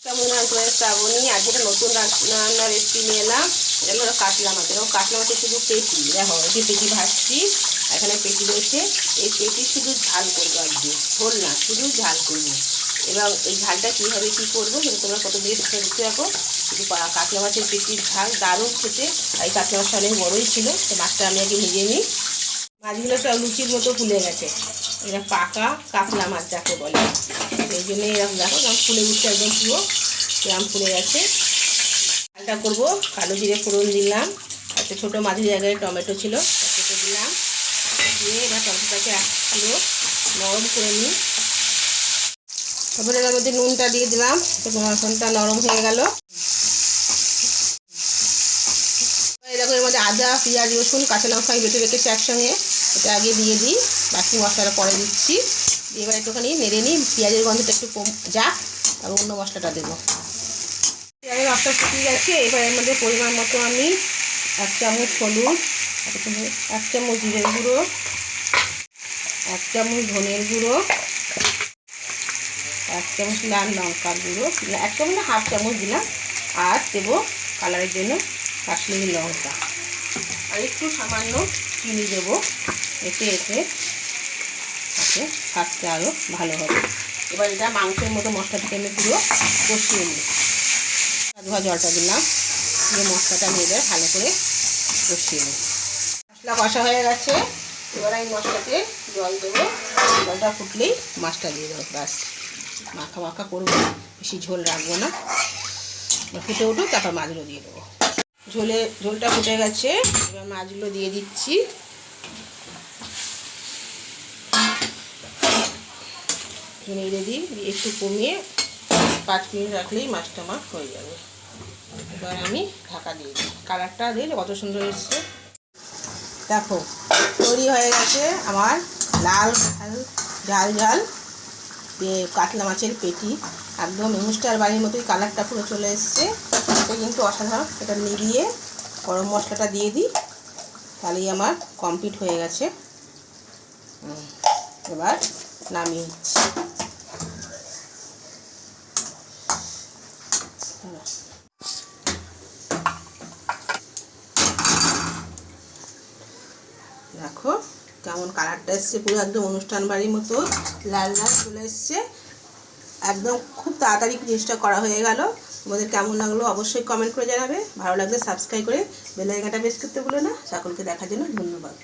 কেমন করে শ্রাবণী আজকে একটা নতুন রান্নার রেসিপি নিয়ে এলাম। এটা হলো কাতলা মাছ। এবং কাতলা মাছের শুধু পেটি, দেখো এই যে পেটি ভাজছি, এখানে পেটি রয়েছে। এই পেটি শুধু ঝাল করবো আজকে, ঝোল না, শুধু ঝাল করবো। এবং এই ঝালটা কীভাবে কী করবো সেটা তোমরা কত দিয়ে দেখতে রাখো। শুধু কাতলা মাছের পেটির ঝাল দারুণ খেতে। আর এই কাতলা মাছটা অনেক বড়োই ছিল, তো মাছটা আমি আগে ভেজে নিই। মাছগুলো সব লুচির মতো ফুলে গেছে। এটা পাকা কাতলা মাছ যাকে বলে, এই জন্য এরকম দেখো ফুলে উঠছে, একদম পুরো এরকম ফুলে গেছে। ঝালটা করবো, কালো জিরে ফোড়ন দিলাম, একটা ছোটো মাঝারি জায়গায় টমেটো ছিল কেটে দিলাম, দিয়ে এবার টমেটোটাকে পুরো নরম করে নিই। তারপরে এর মধ্যে নুনটা দিয়ে দিলাম, নুনটা নরম হয়ে গেল। এরকম এর মধ্যে আদা, পেঁয়াজ, রসুন, কাঁচা লঙ্কা বেটে রেখেছি একসঙ্গে, এটা আগে দিয়ে দিই, বাকি মশলাটা পরে দিচ্ছি। এবার একটুখানি নেড়ে নিই, পেঁয়াজের গন্ধটা একটু কম যাক, তারপর অন্য মশলাটা দেবো। পেঁয়াজের রসটা শুকিয়ে গেছে। এবার এর মধ্যে পরিমাণ মতো আমি 1 চামচ হলুদ, 1 চামচ জিরের গুঁড়ো, 1 চামচ ধনের গুঁড়ো, 1 চামচ লাল লঙ্কার গুঁড়ো, 1 চামচ না 1/2 চামচ দিলাম, আর দেবো কালারের জন্য কাশ্মীরি লঙ্কা, আর একটু সামান্য চিনি দেবো। এতে স্বাদটা আরও ভালো হবে। এবার এটা মাংসের মতো মশলাটাকে আমি পুরো কষিয়ে নিই। ধোয়া জলটা দিলাম, দিয়ে মশলাটা নিয়ে ভালো করে কষিয়ে নিই। মশলা কষা হয়ে গেছে। এবার আমি মশলাতে জল দেবো, জলটা ফুটলেই মাছটা দিয়ে দেবো। ব্যাস, মাখা মাখা করবো, বেশি ঝোল রাখবো না। ফুটে উঠুক, তারপর মাছগুলো দিয়ে দেবো। ঝোলটা ফুটে গেছে, এবার মাছগুলো দিয়ে দিচ্ছি। নেড়ে দিই, একটু কমিয়ে 5 মিনিট রাখলেই মাছটা আমার হয়ে যাবে। এবার আমি ঢাকা দিয়ে দিই। কালারটা দিলে কত সুন্দর এসছে, দেখো তৈরি হয়ে গেছে আমার লাল ঝাল ঝাল কাতলা মাছের পেটি। একদম অনুষ্ঠান বাড়ির মতোই কালারটা পুরো চলে এসছে। এটা কিন্তু অসাধারণ। এটা নিভিয়ে গরম মশলাটা দিয়ে দিই, তাহলেই আমার কমপ্লিট হয়ে গেছে। এবার নামিয়ে নিচ্ছি। দেখো কেমন কালারটা এসছে, পুরো একদম অনুষ্ঠান বাড়ির মতো লাল লাল চলে এসছে। একদম খুব তাড়াতাড়ি জিনিসটা করা হয়ে গেল। তোমাদের কেমন লাগলো অবশ্যই কমেন্ট করে জানাবে। ভালো লাগলে সাবস্ক্রাইব করে বেল আইকনটা প্রেস করতে ভুলো না। সকলকে দেখার জন্য ধন্যবাদ।